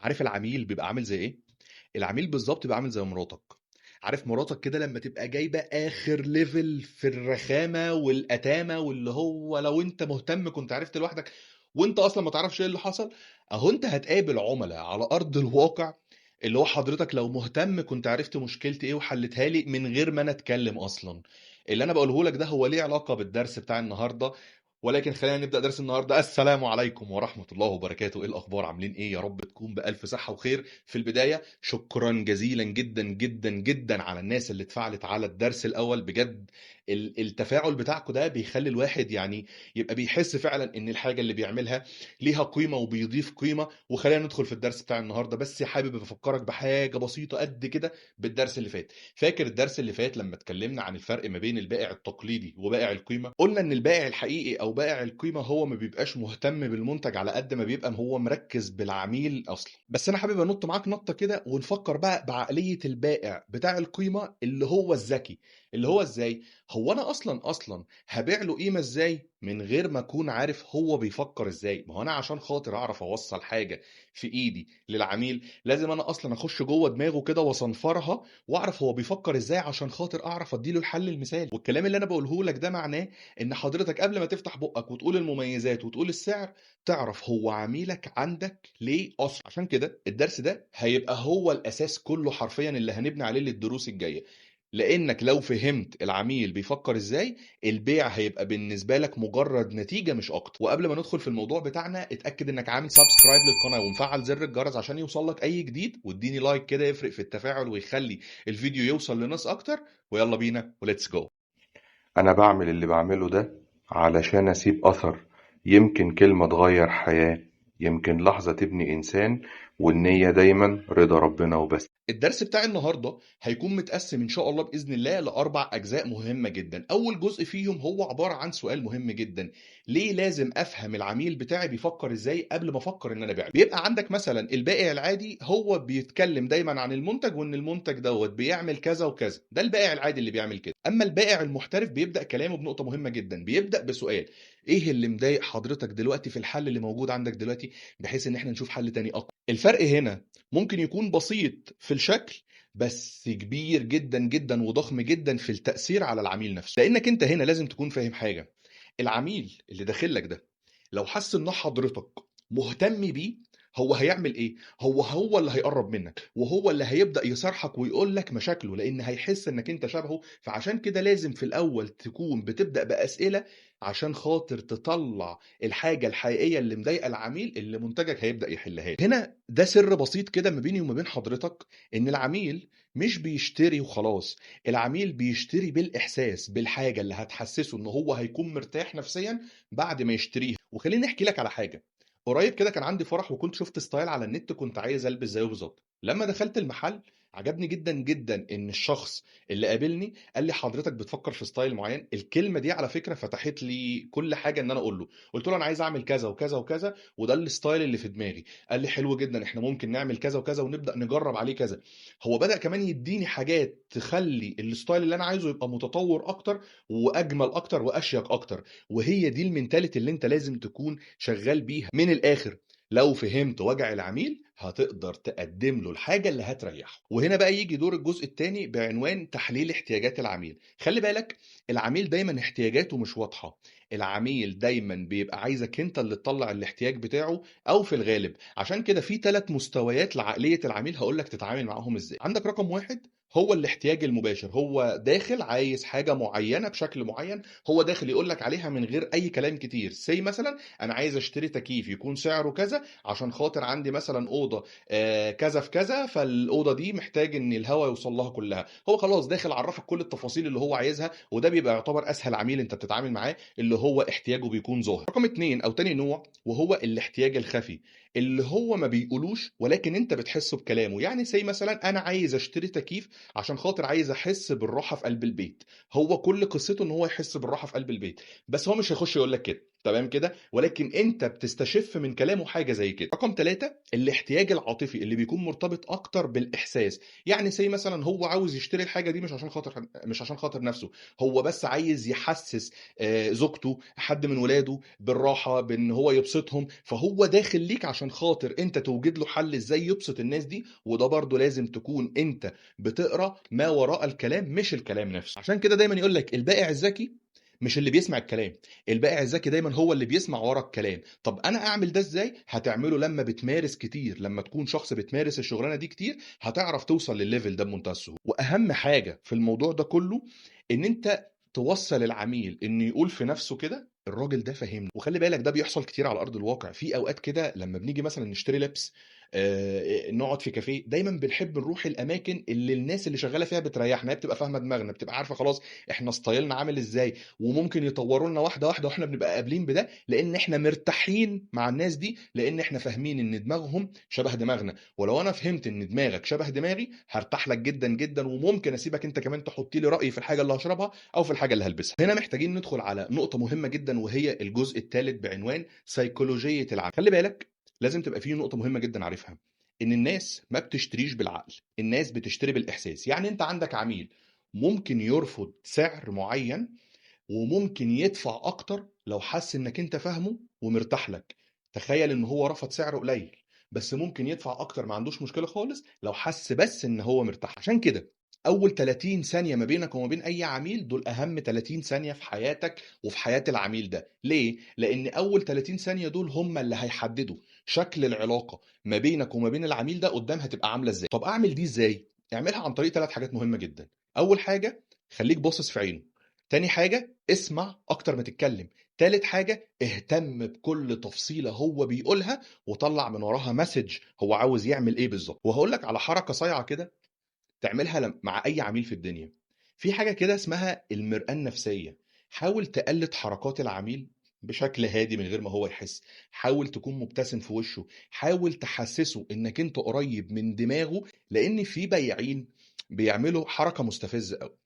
عارف العميل بيبقى عامل زي إيه؟ العميل بالضبط بيبقى عامل زي مراتك. عارف مراتك كده لمّا تبقى جايبة آخر level في الرخامة والأتامة، واللي هو لو أنت مهتم كنت عرفت لوحدك، وأنت أصلًا ما تعرفش إيه اللي حصل. أهو أنت هتقابل عُملا على أرض الواقع، اللي هو حضرتك لو مهتم كنت عرفت مشكلتي إيه وحليتها لي من غير ما أنا أتكلم أصلًا. اللي أنا باقوله لك ده هو ليه علاقة بالدرس بتاع النهارده، ولكن خلينا نبدأ درس النهارده. السلام عليكم ورحمة الله وبركاته. إيه الأخبار؟ عاملين إيه؟ يا رب تكون بألف صحة وخير. في البداية شكرا جزيلا جدا جدا جدا على الناس اللي اتفاعلت على الدرس الأول. بجد التفاعل بتاعكم ده بيخلي الواحد يعني يبقى بيحس فعلا إن الحاجة اللي بيعملها ليها قيمة وبيضيف قيمة. وخلينا ندخل في الدرس بتاع النهارده، بس حابب أفكرك بحاجة بسيطة قد كده بالدرس اللي فات. فاكر الدرس اللي فات لما اتكلمنا عن الفرق ما بين البائع التقليدي وبائع القيمة؟ قلنا ان البائع الحقيقي او بائع القيمة هو ما بيبقاش مهتم بالمنتج على قد ما بيبقى هو مركز بالعميل اصلا. بس انا حابب انط معاك نطة كده ونفكر بقى بعقلية البائع بتاع القيمة اللي هو الذكي. اللي هو ازاي؟ هو انا اصلا هبيع له قيمة ازاي من غير ما اكون عارف هو بيفكر ازاي؟ ما هو انا عشان خاطر اعرف اوصل حاجة في ايدي للعميل لازم انا اصلا اخش جوه دماغه كده واصنفرها، واعرف هو بيفكر ازاي عشان خاطر اعرف اديله الحل المثالي. والكلام اللي انا بقوله لك ده معناه ان حضرتك قبل ما تفتح بقك وتقول المميزات وتقول السعر، تعرف هو عميلك عندك ليه اصلا. عشان كده الدرس ده هيبقى هو الاساس كله حرفيا اللي هنبني عليه للدروس الجايه. لانك لو فهمت العميل بيفكر ازاي، البيع هيبقى بالنسبه لك مجرد نتيجه مش اكتر. وقبل ما ندخل في الموضوع بتاعنا، اتاكد انك عامل سبسكرايب للقناه ومفعل زر الجرس عشان يوصلك اي جديد، واديني لايك كده يفرق في التفاعل ويخلي الفيديو يوصل لناس اكتر. ويلا بينا وليتس جو. أنا بعمل اللي بعمله ده علشان أسيب أثر. يمكن كلمة تغير حياة، يمكن لحظة تبني إنسان، والنية دايما رضا ربنا وبس. الدرس بتاع النهارده هيكون متقسم ان شاء الله باذن الله لاربع اجزاء مهمه جدا. اول جزء فيهم هو عباره عن سؤال مهم جدا: ليه لازم افهم العميل بتاعي بيفكر ازاي قبل ما افكر ان انا ابيع له؟ بيبقى عندك مثلا البائع العادي هو بيتكلم دايما عن المنتج، وان المنتج دوت بيعمل كذا وكذا. ده البائع العادي اللي بيعمل كده. اما البائع المحترف بيبدا كلامه بنقطه مهمه جدا، بيبدا بسؤال: ايه اللي مضايق حضرتك دلوقتي في الحل اللي موجود عندك دلوقتي، بحيث ان احنا نشوف حل تاني اقوى. الفرق هنا ممكن يكون بسيط في الشكل، بس كبير جدا جدا وضخم جدا في التأثير على العميل نفسه. لأنك أنت هنا لازم تكون فاهم حاجة: العميل اللي داخل لك ده لو حس إن حضرتك مهتم بيه، هو هيعمل إيه؟ هو اللي هيقرب منك، وهو اللي هيبدأ يصارحك ويقول لك مشاكله، لأن هيحس إنك أنت شبهه. فعشان كده لازم في الأول تكون بتبدأ بأسئلة عشان خاطر تطلع الحاجة الحقيقية اللي مضايقة العميل اللي منتجك هيبدأ يحلها لك. هنا ده سر بسيط كده ما بيني وما بين حضرتك: إن العميل مش بيشتري وخلاص، العميل بيشتري بالإحساس، بالحاجة اللي هتحسسه إن هو هيكون مرتاح نفسيا بعد ما يشتريها. وخليني أحكي لك على حاجة. قريب كده كان عندي فرح، وكنت شفت ستايل على النت كنت عايز ألبس زيه بالظبط. لما دخلت المحل عجبني جدا جدا ان الشخص اللي قابلني قال لي: حضرتك بتفكر في ستايل معين. الكلمه دي على فكره فتحت لي كل حاجه ان انا اقول له. قلت له: انا عايز اعمل كذا وكذا وكذا، وده الستايل اللي في دماغي. قال لي: حلو جدا، احنا ممكن نعمل كذا وكذا ونبدا نجرب عليه كذا. هو بدأ كمان يديني حاجات تخلي الستايل اللي انا عايزه يبقى متطور اكتر واجمل اكتر واشيك اكتر. وهي دي المينتاليتي اللي انت لازم تكون شغال بيها. من الاخر، لو فهمت وجع العميل هتقدر تقدم له الحاجة اللي هتريحه. وهنا بقى يجي دور الجزء الثاني بعنوان تحليل احتياجات العميل. خلي بالك، العميل دايما احتياجاته مش واضحة. العميل دايما بيبقى عايزك انت اللي تطلع الاحتياج بتاعه، او في الغالب. عشان كده في ثلاث مستويات لعقلية العميل هقولك تتعامل معاهم ازاي. عندك رقم واحد هو الاحتياج المباشر. هو داخل عايز حاجة معينة بشكل معين، هو داخل يقولك عليها من غير اي كلام كتير. زي مثلا: انا عايز اشتري تكييف يكون سعره كذا عشان خاطر عندي مثلا اوضه كذا في كذا، فالاوضه دي محتاج ان الهواء يوصل لها كلها. هو خلاص داخل عرفك كل التفاصيل اللي هو عايزها، وده بيبقى يعتبر اسهل عميل انت بتتعامل معاه، اللي هو احتياجه بيكون ظاهر. رقم اتنين او تاني نوع وهو الاحتياج الخفي، اللي هو ما بيقولوش ولكن انت بتحسه بكلامه. يعني زي مثلا: انا عايز اشتري تكييف عشان خاطر عايز احس بالراحه في قلب البيت. هو كل قصته ان هو يحس بالراحه في قلب البيت، بس هو مش هيخش يقول لك كده. تمام كده، ولكن انت بتستشف من كلامه حاجه زي كده. رقم 3 الاحتياج العاطفي اللي بيكون مرتبط اكتر بالاحساس. يعني زي مثلا هو عاوز يشتري الحاجه دي مش عشان خاطر نفسه، هو بس عايز يحسس زوجته، حد من ولاده بالراحه، بان هو يبسطهم، فهو داخل ليك عشان خاطر انت توجد له حل ازاي يبسط الناس دي. وده برضو لازم تكون انت بتقرا ما وراء الكلام مش الكلام نفسه. عشان كده دايما يقول لك البائع الذكي مش اللي بيسمع الكلام، البائع الذكي دايما هو اللي بيسمع ورا الكلام. طب انا اعمل ده ازاي؟ هتعمله لما بتمارس كتير، لما تكون شخص بتمارس الشغلانه دي كتير هتعرف توصل للليفل ده بمنتهى السهوله. واهم حاجه في الموضوع ده كله ان انت توصل العميل انه يقول في نفسه كده الراجل ده فاهمني. وخلي بالك ده بيحصل كتير على ارض الواقع. في اوقات كده لما بنيجي مثلا نشتري لبس، نقعد في كافيه، دايما بنحب نروح الاماكن اللي الناس اللي شغاله فيها بتريحنا، هي بتبقى فاهمه دماغنا، بتبقى عارفه خلاص احنا ستايلنا عامل ازاي، وممكن يطوروا لنا واحده واحده واحنا بنبقى قابلين بده، لان احنا مرتاحين مع الناس دي، لان احنا فاهمين ان دماغهم شبه دماغنا. ولو انا فهمت ان دماغك شبه دماغي هرتاح لك جدا جدا، وممكن اسيبك انت كمان تحط لي راي في الحاجه اللي هشربها او في الحاجه اللي هلبسها. هنا محتاجين ندخل على نقطه مهمه جدا، وهي الجزء الثالث بعنوان سيكولوجيه العميل. خلي بالك لازم تبقى فيه نقطه مهمه جدا عارفها، ان الناس ما بتشتريش بالعقل، الناس بتشتري بالاحساس. يعني انت عندك عميل ممكن يرفض سعر معين، وممكن يدفع اكتر لو حس انك انت فاهمه ومرتاح لك. تخيل ان هو رفض سعر قليل، بس ممكن يدفع اكتر ما عندوش مشكلة خالص لو حس بس ان هو مرتاح. عشان كده اول 30 ثانية ما بينك وما بين اي عميل دول اهم 30 ثانية في حياتك وفي حياة العميل ده. ليه؟ لان اول 30 ثانية دول هم اللي هيحددوا شكل العلاقة ما بينك وما بين العميل ده قدام هتبقى عاملة ازاي. طب اعمل دي ازاي؟ اعملها عن طريق 3 حاجات مهمة جدا. اول حاجة، خليك باصص في عينه. تاني حاجة، اسمع أكتر ما تتكلم. تالت حاجة، اهتم بكل تفصيلة هو بيقولها وطلع من وراها مسج هو عاوز يعمل ايه بالظبط. وهقول لك على حركة صايعة كده تعملها مع أي عميل في الدنيا. في حاجة كده اسمها المرآة النفسية. حاول تقلد حركات العميل بشكل هادي من غير ما هو يحس. حاول تكون مبتسم في وشه، حاول تحسسه انك انت قريب من دماغه، لان في بياعين بيعملوا حركة مستفزة قوي.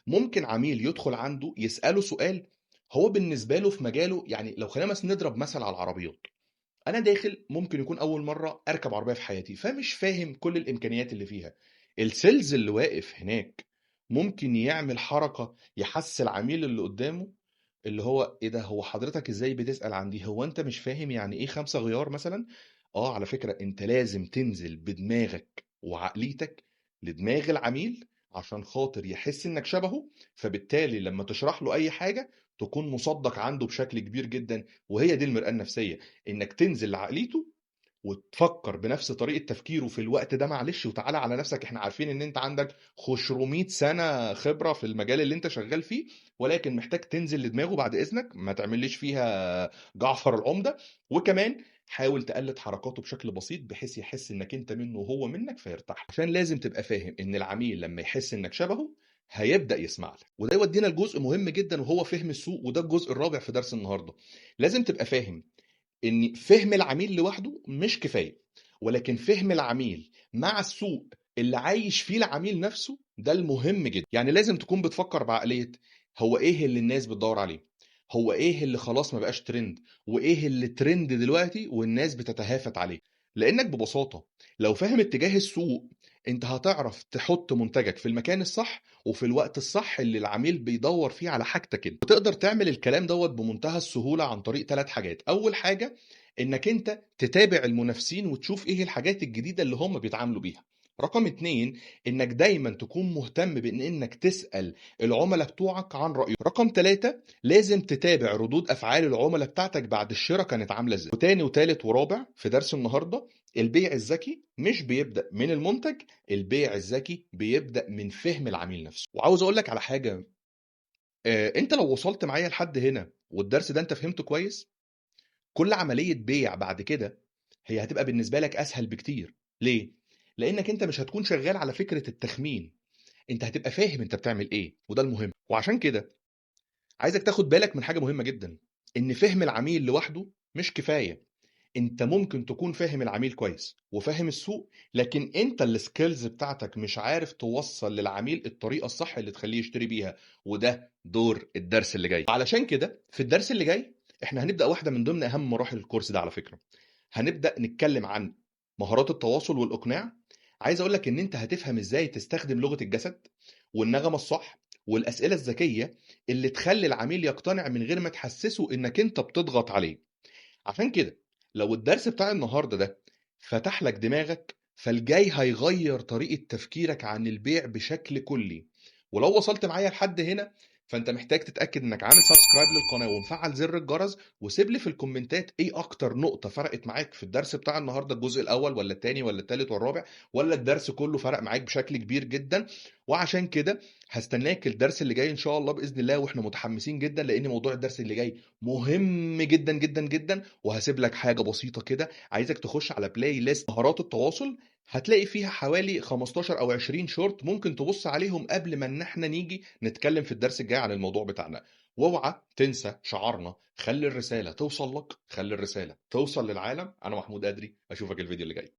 ممكن عميل يدخل عنده يسأله سؤال هو بالنسبة له في مجاله، يعني لو خلينا مثلا نضرب مثل على العربيات. أنا داخل ممكن يكون أول مرة أركب عربية في حياتي، فمش فاهم كل الإمكانيات اللي فيها. السيلز اللي واقف هناك ممكن يعمل حركة يحس العميل اللي قدامه اللي هو ايه ده، هو حضرتك ازاي بتسأل عن دي، هو انت مش فاهم يعني ايه 5 غيار مثلا. اه على فكرة انت لازم تنزل بدماغك وعقليتك لدماغ العميل عشان خاطر يحس انك شبهه، فبالتالي لما تشرح له اي حاجة تكون مصدق عنده بشكل كبير جدا. وهي دي المرآة النفسية، انك تنزل لعقليته وتفكر بنفس طريقة تفكيره في الوقت ده. معلش وتعالى على نفسك، احنا عارفين ان انت عندك 500 سنة خبرة في المجال اللي انت شغال فيه، ولكن محتاج تنزل لدماغه بعد اذنك، ما تعمليش فيها جعفر العمدة. وكمان حاول تقلد حركاته بشكل بسيط بحيث يحس انك انت منه وهو منك فيرتاح. عشان لازم تبقى فاهم ان العميل لما يحس انك شبهه هيبدأ يسمع لك. وده يودينا لجزء مهم جدا وهو فهم السوق، وده الجزء الرابع في درس النهارده. لازم تبقى فاهم ان فهم العميل لوحده مش كفايه، ولكن فهم العميل مع السوق اللي عايش فيه العميل نفسه ده المهم جدا. يعني لازم تكون بتفكر بعقليه هو ايه اللي الناس بتدور عليه، هو ايه اللي خلاص ما بقاش ترند، وايه اللي ترند دلوقتي والناس بتتهافت عليه. لانك ببساطه لو فاهم اتجاه السوق انت هتعرف تحط منتجك في المكان الصح وفي الوقت الصح اللي العميل بيدور فيه على حاجتك انت. وتقدر تعمل الكلام دوت بمنتهى السهولة عن طريق 3 حاجات. اول حاجة انك انت تتابع المنافسين وتشوف ايه الحاجات الجديدة اللي هم بيتعاملوا بيها. رقم 2 انك دايما تكون مهتم بان انك تسأل العملاء بتوعك عن رأيهم. رقم 3 لازم تتابع ردود افعال العملاء بتاعتك بعد الشراء كانت عاملة ازاي. وتاني وتالت ورابع في درس النهاردة، البيع الذكي مش بيبدأ من المنتج، البيع الذكي بيبدأ من فهم العميل نفسه. وعاوز اقول لك على حاجة، انت لو وصلت معايا لحد هنا والدرس ده انت فهمته كويس، كل عملية بيع بعد كده هي هتبقى بالنسبة لك اسهل بكتير. ليه؟ لانك انت مش هتكون شغال على فكرة التخمين، انت هتبقى فاهم انت بتعمل ايه، وده المهم. وعشان كده عايزك تاخد بالك من حاجة مهمة جدا، ان فهم العميل لوحده مش كفاية. انت ممكن تكون فاهم العميل كويس وفاهم السوق، لكن انت السكيلز بتاعتك مش عارف توصل للعميل الطريقة الصح اللي تخليه يشتري بيها. وده دور الدرس اللي جاي. علشان كده في الدرس اللي جاي احنا هنبدأ واحدة من ضمن أهم مراحل الكورس ده على فكرة. هنبدأ نتكلم عن مهارات التواصل والإقناع. عايز أقول لك إن أنت هتفهم إزاي تستخدم لغة الجسد والنغمة الصح والأسئلة الذكية اللي تخلي العميل يقتنع من غير ما تحسسه إنك أنت بتضغط عليه. عشان كده لو الدرس بتاع النهارده ده فتح لك دماغك، فالجاي هيغير طريقة تفكيرك عن البيع بشكل كلي. ولو وصلت معايا لحد هنا، فانت محتاج تتأكد انك عامل سبسكرايب للقناة ومفعل زر الجرس، وسيب لي في الكومنتات ايه اكتر نقطة فرقت معاك في الدرس بتاع النهارده، الجزء الاول ولا التاني ولا التالت والرابع، ولا الدرس كله فرق معاك بشكل كبير جدا. وعشان كده هستناك الدرس اللي جاي ان شاء الله باذن الله، واحنا متحمسين جدا لان موضوع الدرس اللي جاي مهم جدا جدا جدا. وهسيب لك حاجة بسيطة كده، عايزك تخش على بلاي ليست مهارات التواصل، هتلاقي فيها حوالي 15 او 20 شورت ممكن تبص عليهم قبل ما ان احنا نيجي نتكلم في الدرس الجاي عن الموضوع بتاعنا. واوعى تنسى شعارنا: خلي الرسالة توصل لك، خلي الرسالة توصل للعالم. انا محمود قدري، اشوفك الفيديو اللي جاي.